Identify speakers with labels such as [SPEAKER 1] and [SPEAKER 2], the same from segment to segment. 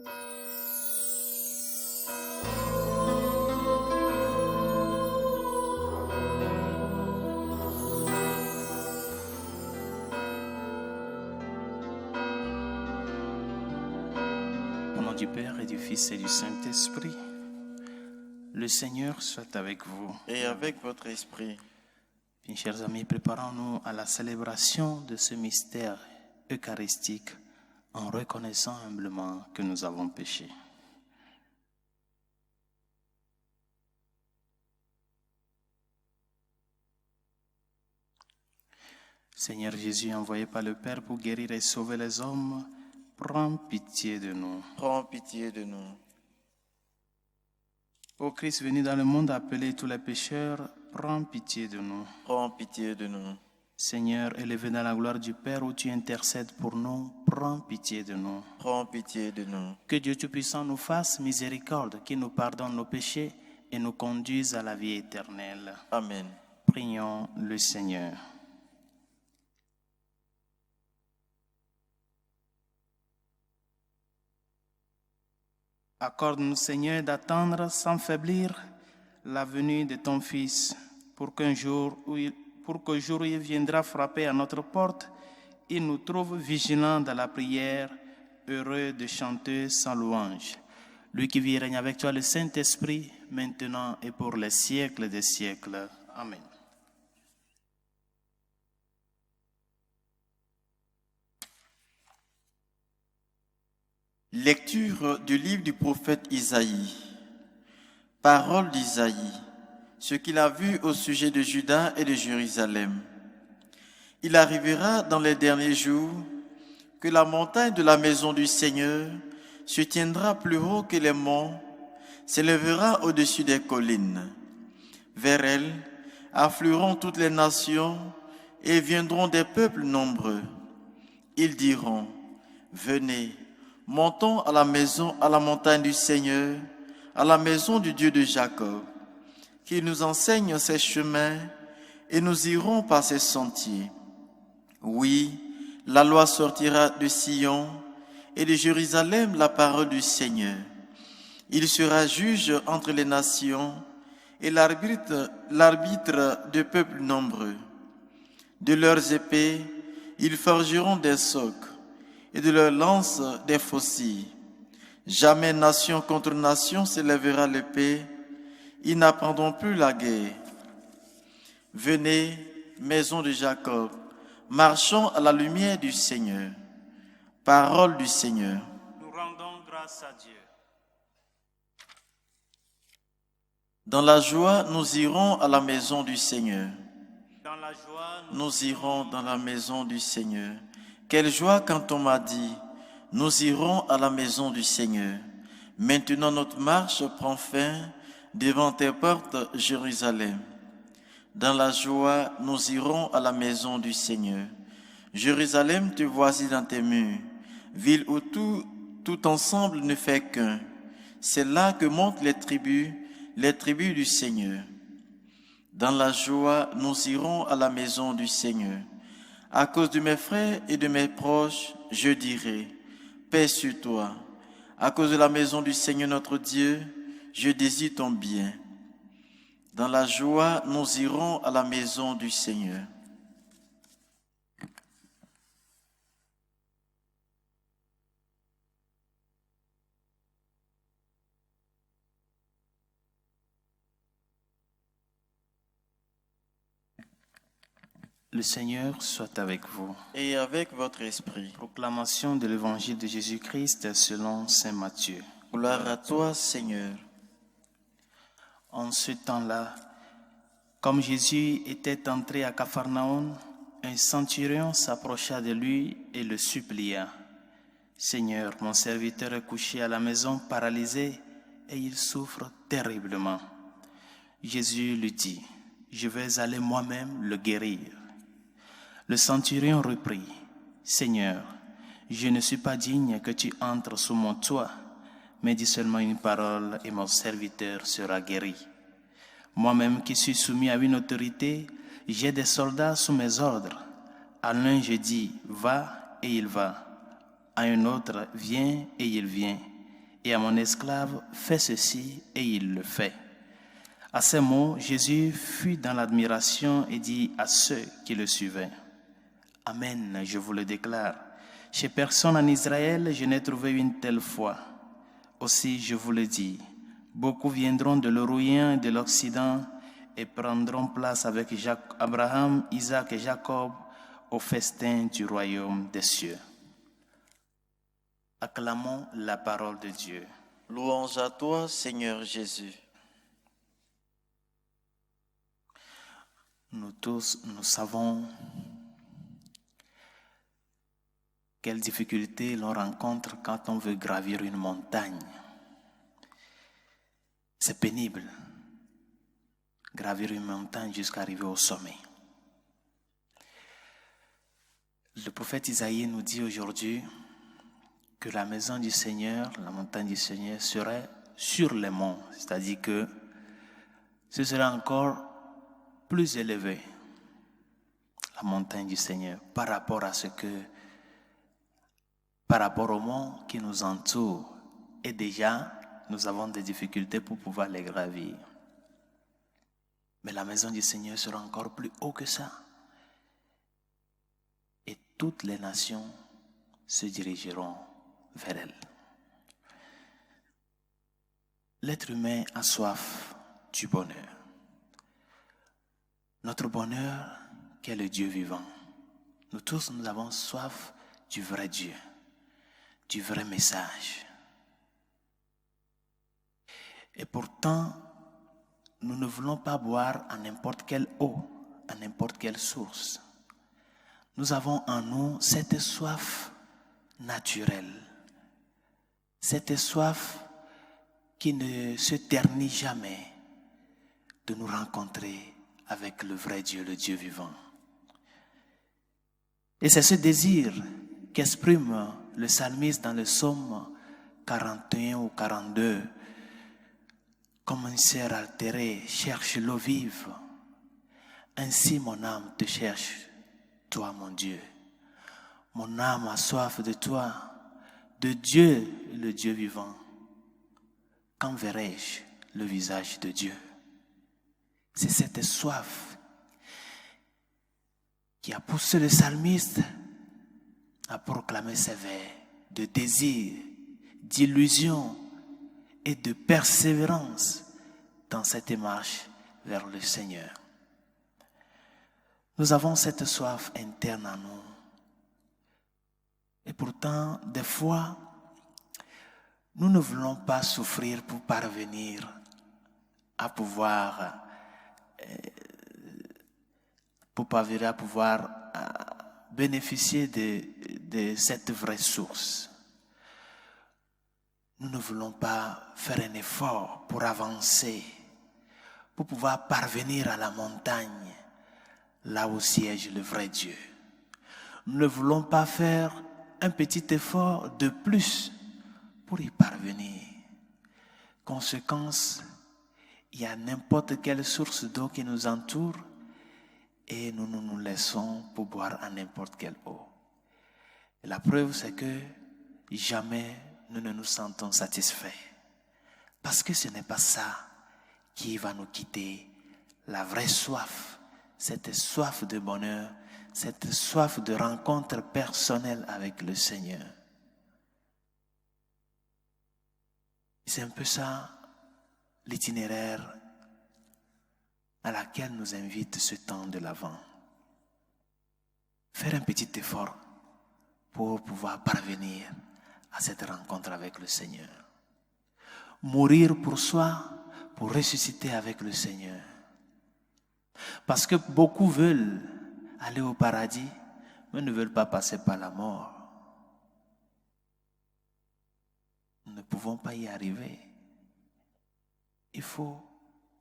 [SPEAKER 1] Au nom du Père et du Fils et du Saint-Esprit, le Seigneur soit avec vous.
[SPEAKER 2] Et avec votre esprit.
[SPEAKER 1] Bien, chers amis, préparons-nous à la célébration de ce mystère eucharistique en reconnaissant humblement que nous avons péché. Seigneur Jésus, envoyé par le Père pour guérir et sauver les hommes, prends pitié de nous.
[SPEAKER 2] Prends pitié de nous.
[SPEAKER 1] Ô Christ venu dans le monde appeler tous les pécheurs, prends pitié de nous.
[SPEAKER 2] Prends pitié de nous.
[SPEAKER 1] Seigneur, élevé dans la gloire du Père où tu intercèdes pour nous, prends pitié de nous.
[SPEAKER 2] Prends pitié de nous.
[SPEAKER 1] Que Dieu Tout-Puissant nous fasse miséricorde, qu'il nous pardonne nos péchés et nous conduise à la vie éternelle.
[SPEAKER 2] Amen.
[SPEAKER 1] Prions le Seigneur. Accorde-nous, Seigneur, d'attendre sans faiblir la venue de ton Fils, pour qu'un jour où il viendra frapper à notre porte, il nous trouve vigilants dans la prière, heureux de chanter sans louange. Lui qui vit et règne avec toi, le Saint-Esprit, maintenant et pour les siècles des siècles. Amen.
[SPEAKER 2] Lecture du livre du prophète Isaïe. Parole d'Isaïe, ce qu'il a vu au sujet de Juda et de Jérusalem. Il arrivera dans les derniers jours que la montagne de la maison du Seigneur se tiendra plus haut que les monts, s'élèvera au-dessus des collines. Vers elle afflueront toutes les nations et viendront des peuples nombreux. Ils diront, venez, montons à la montagne du Seigneur, à la maison du Dieu de Jacob, qu'il nous enseigne ses chemins et nous irons par ses sentiers. Oui, la loi sortira de Sion et de Jérusalem la parole du Seigneur. Il sera juge entre les nations et l'arbitre de peuples nombreux. De leurs épées, ils forgeront des socs et de leurs lances des faucilles. Jamais nation contre nation s'élèvera l'épée, ils n'apprendront plus la guerre. Venez, maison de Jacob, marchons à la lumière du Seigneur. Parole du Seigneur.
[SPEAKER 1] Nous rendons grâce à Dieu.
[SPEAKER 2] Dans la joie, nous irons à la maison du Seigneur.
[SPEAKER 1] Dans la joie,
[SPEAKER 2] Nous irons dans la maison du Seigneur. Quelle joie quand on m'a dit, nous irons à la maison du Seigneur. Maintenant notre marche prend fin devant tes portes, Jérusalem. Dans la joie, nous irons à la maison du Seigneur. Jérusalem, te voici dans tes murs, ville où tout ensemble ne fait qu'un. C'est là que montent les tribus du Seigneur. Dans la joie, nous irons à la maison du Seigneur. À cause de mes frères et de mes proches, je dirai, paix sur toi. À cause de la maison du Seigneur notre Dieu, je désire ton bien. Dans la joie, nous irons à la maison du Seigneur.
[SPEAKER 1] le Seigneur soit avec vous.
[SPEAKER 2] Et avec votre esprit.
[SPEAKER 1] Proclamation de l'évangile de Jésus-Christ selon saint Matthieu.
[SPEAKER 2] Gloire à toi, Seigneur.
[SPEAKER 1] En ce temps-là, comme Jésus était entré à Capharnaüm, un centurion s'approcha de lui et le supplia. « Seigneur, mon serviteur est couché à la maison, paralysé, et il souffre terriblement. » Jésus lui dit, « Je vais aller moi-même le guérir. » Le centurion reprit, « Seigneur, je ne suis pas digne que tu entres sous mon toit, mais dis seulement une parole et mon serviteur sera guéri. Moi-même qui suis soumis à une autorité, j'ai des soldats sous mes ordres. À l'un je dis, va et il va. À un autre, viens et il vient. et à mon esclave, fais ceci, et il le fait. À ces mots, Jésus fut dans l'admiration et dit à ceux qui le suivaient, Amen, je vous le déclare, chez personne en Israël, je n'ai trouvé une telle foi. Aussi, je vous le dis, beaucoup viendront de l'Orient et de l'Occident et prendront place avec Abraham, Isaac et Jacob au festin du royaume des cieux. Acclamons la parole de Dieu.
[SPEAKER 2] Louange à toi, Seigneur Jésus.
[SPEAKER 1] Nous tous, nous savons quelles difficultés l'on rencontre quand on veut gravir une montagne. C'est pénible, gravir une montagne jusqu'à arriver au sommet. Le prophète Isaïe nous dit aujourd'hui que la maison du Seigneur, la montagne du Seigneur serait sur les monts, c'est-à-dire que ce serait encore plus élevé, la montagne du Seigneur, par rapport aux monts qui nous entourent. Et déjà, nous avons des difficultés pour pouvoir les gravir. Mais la maison du Seigneur sera encore plus haut que ça. Et toutes les nations se dirigeront vers elle. L'être humain a soif du bonheur. Notre bonheur, qui est le Dieu vivant. Nous tous, nous avons soif du vrai Dieu, du vrai message. Et pourtant, nous ne voulons pas boire à n'importe quelle eau, à n'importe quelle source. Nous avons en nous cette soif naturelle, cette soif qui ne se ternit jamais de nous rencontrer avec le vrai Dieu, le Dieu vivant. Et c'est ce désir qu'exprime le psalmiste dans le psaume 41 ou 42. Comme un cerf altéré cherche l'eau vive, ainsi mon âme te cherche, toi mon Dieu. Mon âme a soif de toi, de Dieu, le Dieu vivant. Quand verrai-je le visage de Dieu? C'est cette soif qui a poussé le psalmiste à proclamer ses vers de désir, d'illusion et de persévérance dans cette marche vers le Seigneur. Nous avons cette soif interne en nous. Et pourtant, des fois, nous ne voulons pas souffrir pour parvenir à pouvoir bénéficier de cette vraie source. Nous ne voulons pas faire un effort pour avancer, pour pouvoir parvenir à la montagne, là où siège le vrai Dieu. Nous ne voulons pas faire un petit effort de plus pour y parvenir. Conséquence, il y a n'importe quelle source d'eau qui nous entoure et nous nous laissons pour boire à n'importe quelle eau. Et la preuve, c'est que jamais nous ne nous sentons satisfaits. Parce que ce n'est pas ça qui va nous quitter. La vraie soif, cette soif de bonheur, cette soif de rencontre personnelle avec le Seigneur. C'est un peu ça l'itinéraire à laquelle nous invite ce temps de l'Avent. Faire un petit effort pour pouvoir parvenir à cette rencontre avec le Seigneur. Mourir pour soi, pour ressusciter avec le Seigneur. Parce que beaucoup veulent aller au paradis, mais ne veulent pas passer par la mort. Nous ne pouvons pas y arriver. Il faut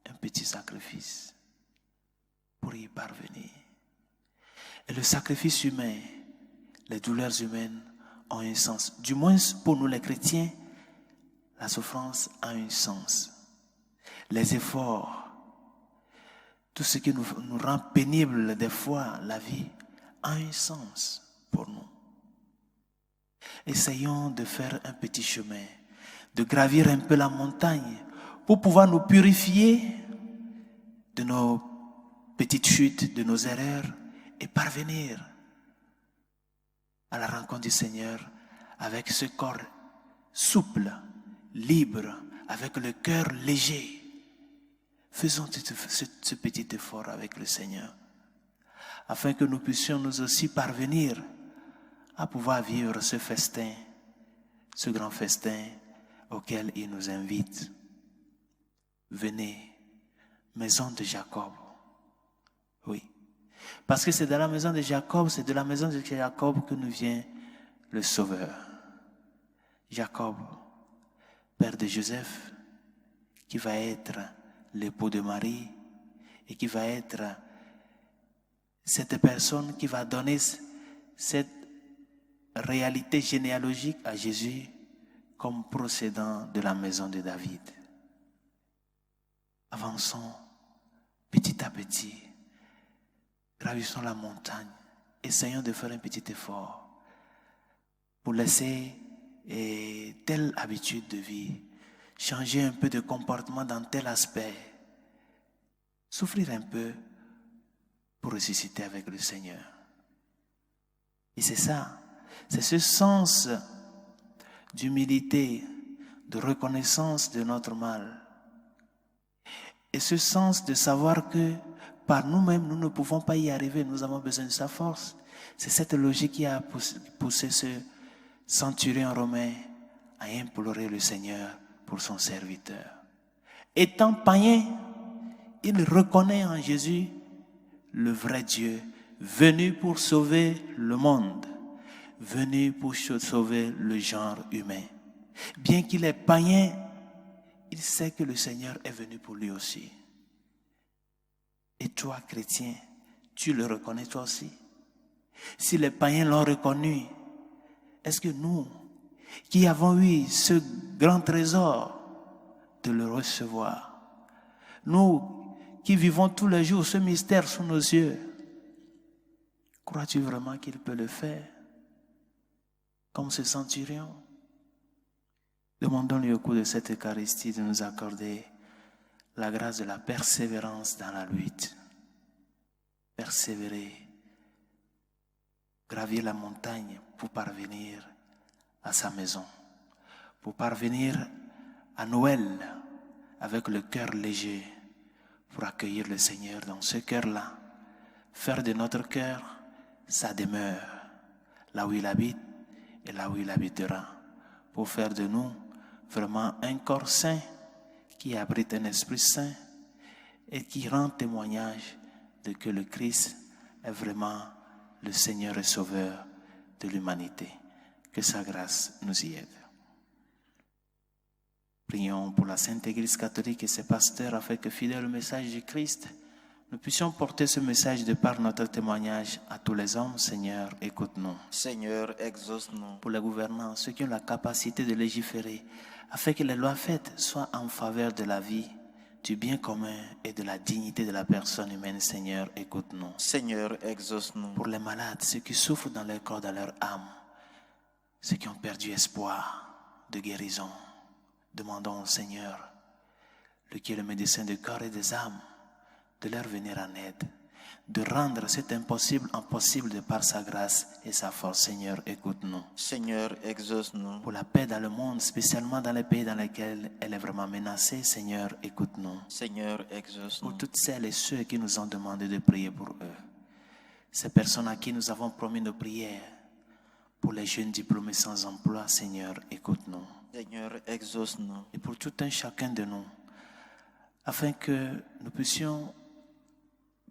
[SPEAKER 1] un petit sacrifice pour y parvenir. Et le sacrifice humain, les douleurs humaines ont un sens. Du moins pour nous les chrétiens, la souffrance a un sens. Les efforts, tout ce qui nous rend pénible des fois, la vie, a un sens pour nous. Essayons de faire un petit chemin, de gravir un peu la montagne pour pouvoir nous purifier de nos petites chutes, de nos erreurs et parvenir à la rencontre du Seigneur avec ce corps souple, libre, avec le cœur léger. Faisons ce petit effort avec le Seigneur afin que nous puissions nous aussi parvenir à pouvoir vivre ce festin, ce grand festin auquel il nous invite. Venez, maison de Jacob. Oui. Parce que c'est de la maison de Jacob, c'est de la maison de Jacob que nous vient le Sauveur. Jacob, père de Joseph, qui va être l'époux de Marie et qui va être cette personne qui va donner cette réalité généalogique à Jésus comme procédant de la maison de David. Avançons petit à petit, gravissons la montagne, essayons de faire un petit effort pour laisser telle habitude de vie, changer un peu de comportement dans tel aspect, souffrir un peu pour ressusciter avec le Seigneur. Et c'est ça, c'est ce sens d'humilité, de reconnaissance de notre mal. Et ce sens de savoir que par nous-mêmes, nous ne pouvons pas y arriver, nous avons besoin de sa force. C'est cette logique qui a poussé ce centurion romain à implorer le Seigneur pour son serviteur. Étant païen, il reconnaît en Jésus le vrai Dieu, venu pour sauver le monde, venu pour sauver le genre humain. Bien qu'il est païen, il sait que le Seigneur est venu pour lui aussi. Et toi, chrétien, tu le reconnais toi aussi? Si les païens l'ont reconnu, est-ce que nous, qui avons eu ce grand trésor de le recevoir, nous qui vivons tous les jours ce mystère sous nos yeux, crois-tu vraiment qu'il peut le faire comme ce centurion? Demandons-lui au cours de cette Eucharistie de nous accorder la grâce de la persévérance dans la lutte. Persévérer, gravir la montagne pour parvenir à sa maison, pour parvenir à Noël avec le cœur léger, pour accueillir le Seigneur dans ce cœur-là, faire de notre cœur sa demeure, là où il habite et là où il habitera, pour faire de nous vraiment un corps saint qui abrite un esprit saint et qui rend témoignage de que le Christ est vraiment le Seigneur et Sauveur de l'humanité. Que sa grâce nous y aide. Prions pour la Sainte Église catholique et ses pasteurs afin que, fidèles au message du Christ, nous puissions porter ce message de par notre témoignage à tous les hommes. Seigneur, écoute-nous.
[SPEAKER 2] Seigneur, exauce-nous.
[SPEAKER 1] Pour les gouvernants, ceux qui ont la capacité de légiférer, afin que les lois faites soient en faveur de la vie, du bien commun et de la dignité de la personne humaine. Seigneur, écoute-nous.
[SPEAKER 2] Seigneur, exauce-nous.
[SPEAKER 1] Pour les malades, ceux qui souffrent dans leur corps, dans leur âme, ceux qui ont perdu espoir de guérison, demandons au Seigneur, lui qui est le médecin de corps et des âmes, de leur venir en aide, de rendre cet impossible impossible de par sa grâce et sa force. Seigneur, écoute-nous.
[SPEAKER 2] Seigneur, exauce-nous.
[SPEAKER 1] Pour la paix dans le monde, spécialement dans les pays dans lesquels elle est vraiment menacée, Seigneur, écoute-nous.
[SPEAKER 2] Seigneur, exauce-nous.
[SPEAKER 1] Pour toutes celles et ceux qui nous ont demandé de prier pour eux, ces personnes à qui nous avons promis nos prières, pour les jeunes diplômés sans emploi, Seigneur, écoute-nous.
[SPEAKER 2] Seigneur, exauce-nous.
[SPEAKER 1] Et pour tout un chacun de nous, afin que nous puissions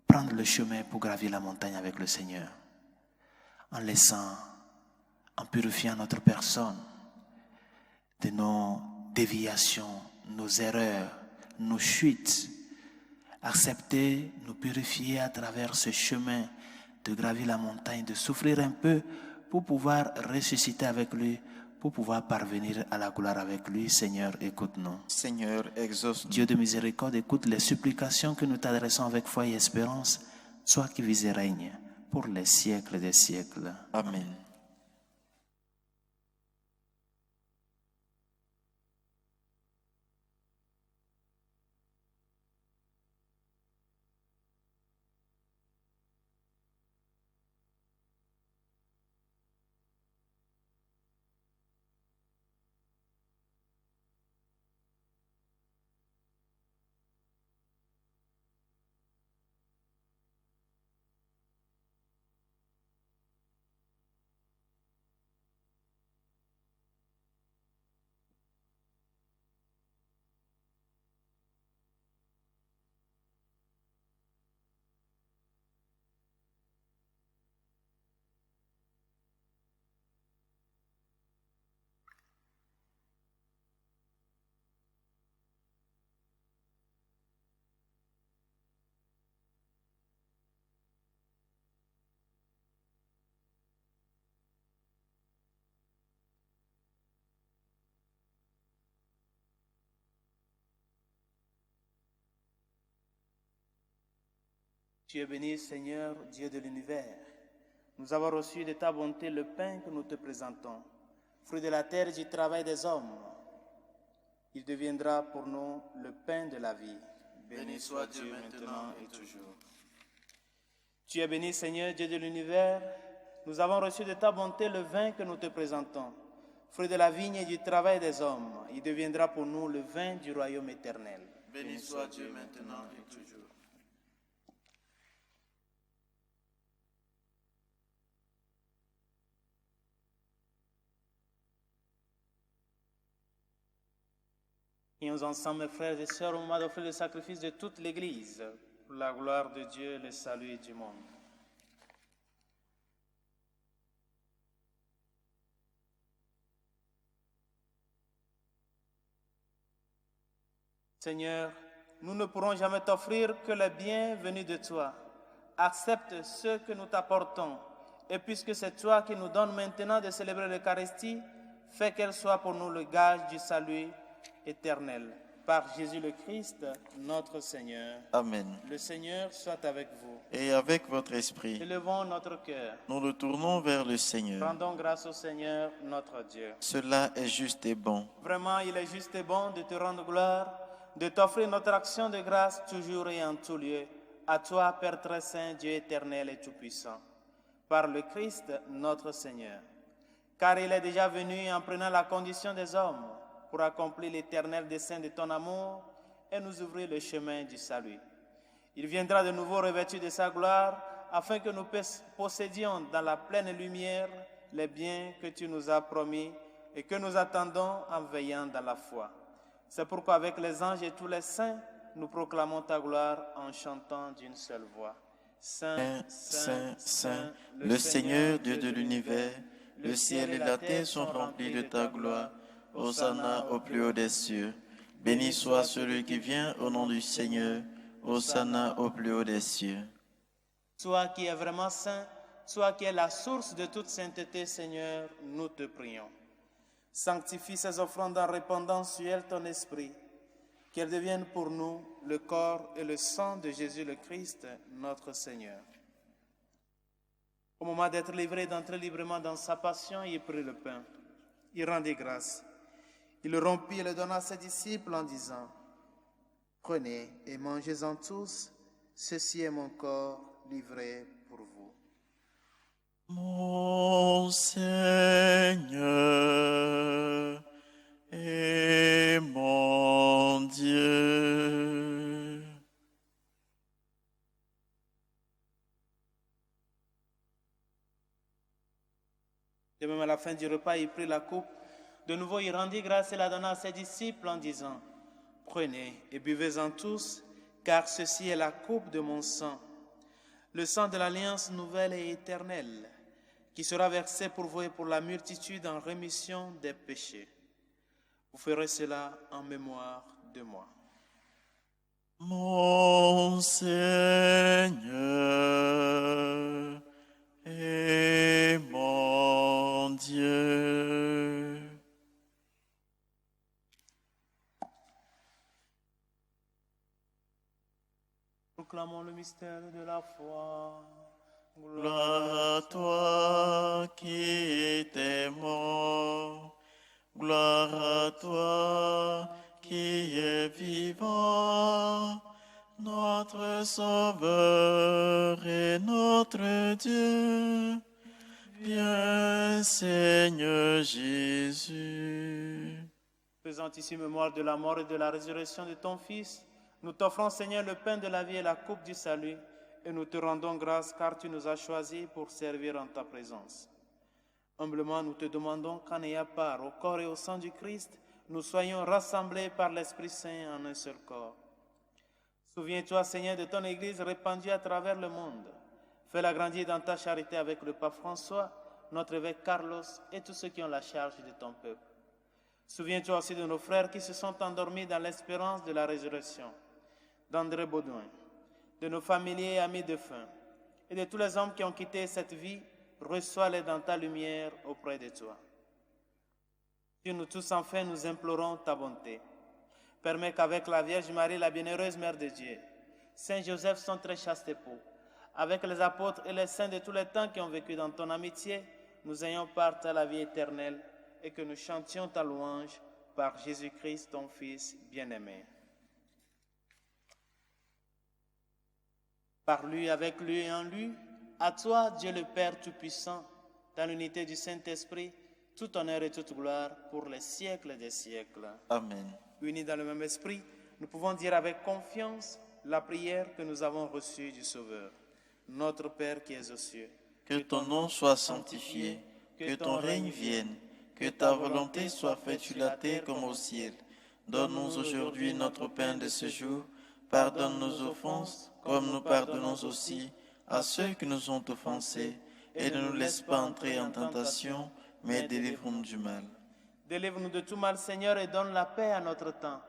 [SPEAKER 1] prendre le chemin pour gravir la montagne avec le Seigneur, en laissant, en purifiant notre personne de nos déviations, nos erreurs, nos chutes, accepter, nous purifier à travers ce chemin de gravir la montagne, de souffrir un peu pour pouvoir ressusciter avec lui, pour pouvoir parvenir à la gloire avec lui. Seigneur, écoute-nous.
[SPEAKER 2] Seigneur, exauce-nous.
[SPEAKER 1] Dieu de miséricorde, écoute les supplications que nous t'adressons avec foi et espérance, toi qui vis et règnes pour les siècles des siècles.
[SPEAKER 2] Amen.
[SPEAKER 1] Tu es béni, Seigneur, Dieu de l'univers. Nous avons reçu de ta bonté le pain que nous te présentons, fruit de la terre et du travail des hommes. Il deviendra pour nous le pain de la vie.
[SPEAKER 2] Béni soit Dieu maintenant et toujours.
[SPEAKER 1] Tu es béni, Seigneur, Dieu de l'univers. Nous avons reçu de ta bonté le vin que nous te présentons, fruit de la vigne et du travail des hommes. Il deviendra pour nous le vin du royaume éternel.
[SPEAKER 2] Béni soit Dieu maintenant et toujours.
[SPEAKER 1] Prions ensemble, mes frères et sœurs, au moment d'offrir le sacrifice de toute l'Église, pour la gloire de Dieu et le salut du monde. Seigneur, nous ne pourrons jamais t'offrir que le bien venu de toi. Accepte ce que nous t'apportons, et puisque c'est toi qui nous donnes maintenant de célébrer l'Eucharistie, fais qu'elle soit pour nous le gage du salut éternel. Par Jésus le Christ, notre Seigneur.
[SPEAKER 2] Amen.
[SPEAKER 1] Le Seigneur soit avec vous.
[SPEAKER 2] Et avec votre esprit,
[SPEAKER 1] Élevons notre cœur.
[SPEAKER 2] nous nous tournons vers le Seigneur.
[SPEAKER 1] Rendons grâce au Seigneur, notre Dieu.
[SPEAKER 2] Cela est juste et bon.
[SPEAKER 1] Vraiment, il est juste et bon de te rendre gloire, de t'offrir notre action de grâce toujours et en tout lieu. À toi, Père très saint, Dieu éternel et tout-puissant. Par le Christ, notre Seigneur. Car il est déjà venu en prenant la condition des hommes, pour accomplir l'éternel dessein de ton amour et nous ouvrir le chemin du salut. Il viendra de nouveau revêtu de sa gloire, afin que nous possédions dans la pleine lumière les biens que tu nous as promis et que nous attendons en veillant dans la foi. C'est pourquoi avec les anges et tous les saints, nous proclamons ta gloire en chantant d'une seule voix.
[SPEAKER 2] Saint, Saint, Saint, le Seigneur Dieu de l'univers, le ciel et la terre sont remplis de ta gloire. Hosanna au plus haut des cieux. Béni soit celui qui vient au nom du Seigneur. Hosanna au plus haut des cieux.
[SPEAKER 1] Toi qui es vraiment saint, toi qui es la source de toute sainteté, Seigneur, nous te prions. Sanctifie ces offrandes en répandant sur elles ton esprit, qu'elles deviennent pour nous le corps et le sang de Jésus le Christ, notre Seigneur. Au moment d'être livré, d'entrer librement dans sa passion, il prit le pain. Il rendit grâce. Il le rompit et le donna à ses disciples en disant, « Prenez et mangez-en tous, ceci est mon corps livré pour vous. »
[SPEAKER 2] Mon Seigneur et mon Dieu.
[SPEAKER 1] De même, à la fin du repas, il prit la coupe. De nouveau, il rendit grâce et la donna à ses disciples en disant, « Prenez et buvez-en tous, car ceci est la coupe de mon sang, le sang de l'alliance nouvelle et éternelle, qui sera versé pour vous et pour la multitude en rémission des péchés. Vous ferez cela en mémoire de moi. »
[SPEAKER 2] Mon Seigneur et mon Dieu.
[SPEAKER 1] Proclamons le mystère de la foi.
[SPEAKER 2] Gloire à toi qui étais mort. Gloire à toi qui es vivant. Notre Sauveur et notre Dieu. Viens, Seigneur Jésus.
[SPEAKER 1] Faisant ici mémoire de la mort et de la résurrection de ton Fils, nous t'offrons, Seigneur, le pain de la vie et la coupe du salut, et nous te rendons grâce car tu nous as choisis pour servir en ta présence. Humblement, nous te demandons qu'en ayant part au corps et au sang du Christ, nous soyons rassemblés par l'Esprit Saint en un seul corps. Souviens-toi, Seigneur, de ton Église répandue à travers le monde. Fais-la grandir dans ta charité avec le pape François, notre évêque Carlos et tous ceux qui ont la charge de ton peuple. Souviens-toi aussi de nos frères qui se sont endormis dans l'espérance de la résurrection, d'André Baudouin, de nos familiers et amis défunts, et de tous les hommes qui ont quitté cette vie. Reçois-les dans ta lumière auprès de toi. Sur nous tous, enfin, nous implorons ta bonté. Permets qu'avec la Vierge Marie, la bienheureuse Mère de Dieu, Saint Joseph, son très chaste époux, avec les apôtres et les saints de tous les temps qui ont vécu dans ton amitié, nous ayons part à la vie éternelle et que nous chantions ta louange par Jésus-Christ, ton Fils bien-aimé. Par lui, avec lui et en lui, à toi, Dieu le Père Tout-Puissant, dans l'unité du Saint-Esprit, tout honneur et toute gloire pour les siècles des siècles.
[SPEAKER 2] Amen.
[SPEAKER 1] Unis dans le même esprit, nous pouvons dire avec confiance la prière que nous avons reçue du Sauveur. Notre Père qui es aux cieux,
[SPEAKER 2] Que ton nom soit sanctifié, que ton règne vienne, que ta volonté soit faite sur la terre comme au ciel. Donne-nous aujourd'hui notre pain de ce jour. Pardonne nos offenses, comme nous pardonnons aussi à ceux qui nous ont offensés. Et ne nous laisse pas entrer en tentation, mais délivre-nous du mal.
[SPEAKER 1] Délivre-nous de tout mal, Seigneur, et donne la paix à notre temps.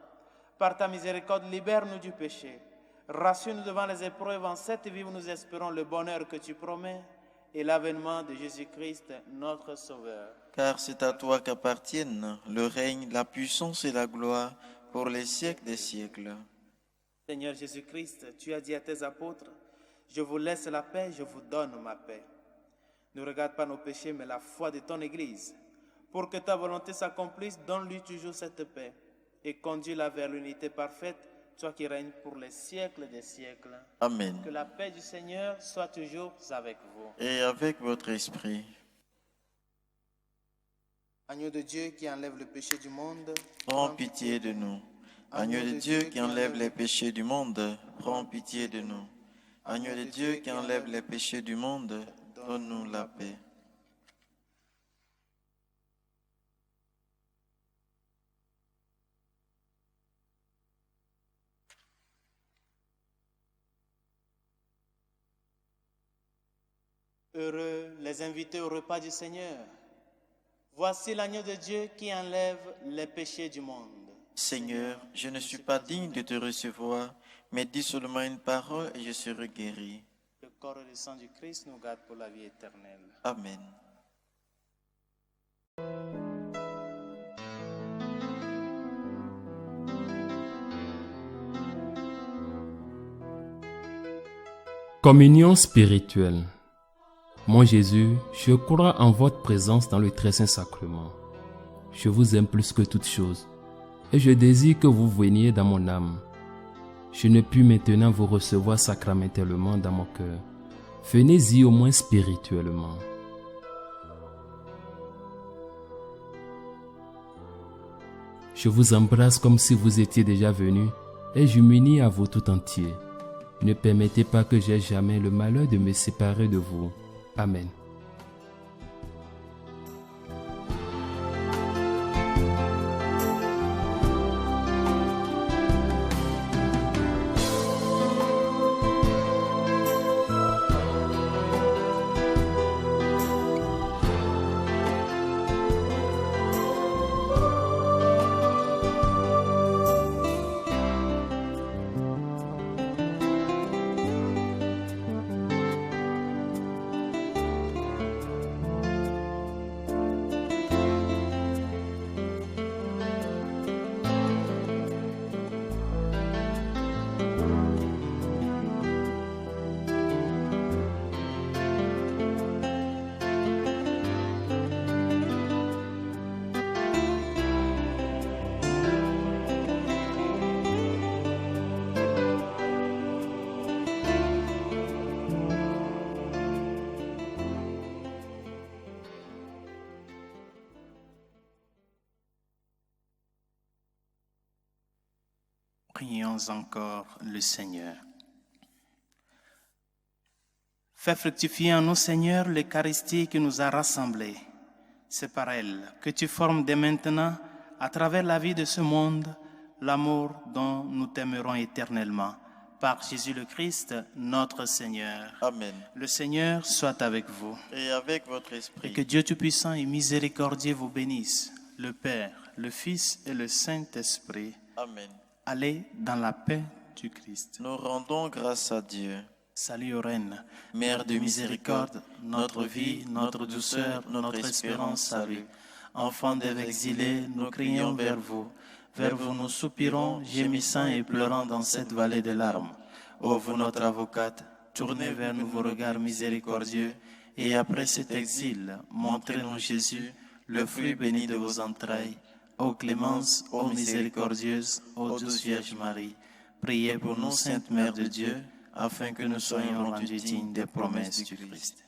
[SPEAKER 1] Par ta miséricorde, libère-nous du péché. Rassure-nous devant les épreuves. En cette vie où nous espérons le bonheur que tu promets et l'avènement de Jésus-Christ, notre Sauveur.
[SPEAKER 2] Car c'est à toi qu'appartiennent le règne, la puissance et la gloire pour les siècles des siècles.
[SPEAKER 1] Seigneur Jésus-Christ, tu as dit à tes apôtres, « Je vous laisse la paix, je vous donne ma paix. » Ne regarde pas nos péchés, mais la foi de ton Église. Pour que ta volonté s'accomplisse, donne-lui toujours cette paix et conduis-la vers l'unité parfaite, toi qui règnes pour les siècles des siècles.
[SPEAKER 2] Amen.
[SPEAKER 1] Que la paix du Seigneur soit toujours avec vous.
[SPEAKER 2] Et avec votre esprit.
[SPEAKER 1] Agneau de Dieu qui enlève le péché du monde,
[SPEAKER 2] Prends pitié de nous. Agneau de Dieu qui enlève les péchés du monde, prends pitié de nous. Agneau de Dieu qui enlève les péchés du monde, donne-nous la paix.
[SPEAKER 1] Heureux les invités au repas du Seigneur. Voici l'agneau de Dieu qui enlève les péchés du monde.
[SPEAKER 2] Seigneur, je ne suis pas digne de te recevoir, mais dis seulement une parole et je serai guéri.
[SPEAKER 1] Le corps et le sang du Christ nous gardent pour la vie éternelle.
[SPEAKER 2] Amen.
[SPEAKER 3] Communion spirituelle. Mon Jésus, je crois en votre présence dans le très saint sacrement. Je vous aime plus que toute chose et je désire que vous veniez dans mon âme. Je ne puis maintenant vous recevoir sacramentellement dans mon cœur. Venez-y au moins spirituellement. Je vous embrasse comme si vous étiez déjà venu et je m'unis à vous tout entier. Ne permettez pas que j'aie jamais le malheur de me séparer de vous. Amen.
[SPEAKER 1] Prions encore le Seigneur. Fais fructifier en nous, Seigneur, l'Eucharistie qui nous a rassemblés. C'est par elle que tu formes dès maintenant, à travers la vie de ce monde, l'amour dont nous t'aimerons éternellement. Par Jésus le Christ, notre Seigneur.
[SPEAKER 2] Amen.
[SPEAKER 1] Le Seigneur soit avec vous.
[SPEAKER 2] Et avec votre esprit.
[SPEAKER 1] Et que Dieu Tout-Puissant et miséricordieux vous bénisse, le Père, le Fils et le Saint-Esprit.
[SPEAKER 2] Amen.
[SPEAKER 1] Allez dans la paix du Christ.
[SPEAKER 2] Nous rendons grâce à Dieu.
[SPEAKER 1] Salut, ô Reine,
[SPEAKER 2] Mère de miséricorde,
[SPEAKER 1] notre vie, notre douceur, notre espérance, salut. Enfants des exilés, nous crions vers vous. Vers vous nous soupirons, gémissant et pleurant dans cette vallée de larmes. Ô vous notre avocate, Tournez vers nous vos regards miséricordieux, et après cet exil, montrez-nous Jésus, le fruit béni de vos entrailles. Ô clémence, ô miséricordieuse, ô douce Vierge Marie, priez pour nous, Sainte Mère de Dieu, afin que nous soyons rendus dignes des promesses du Christ.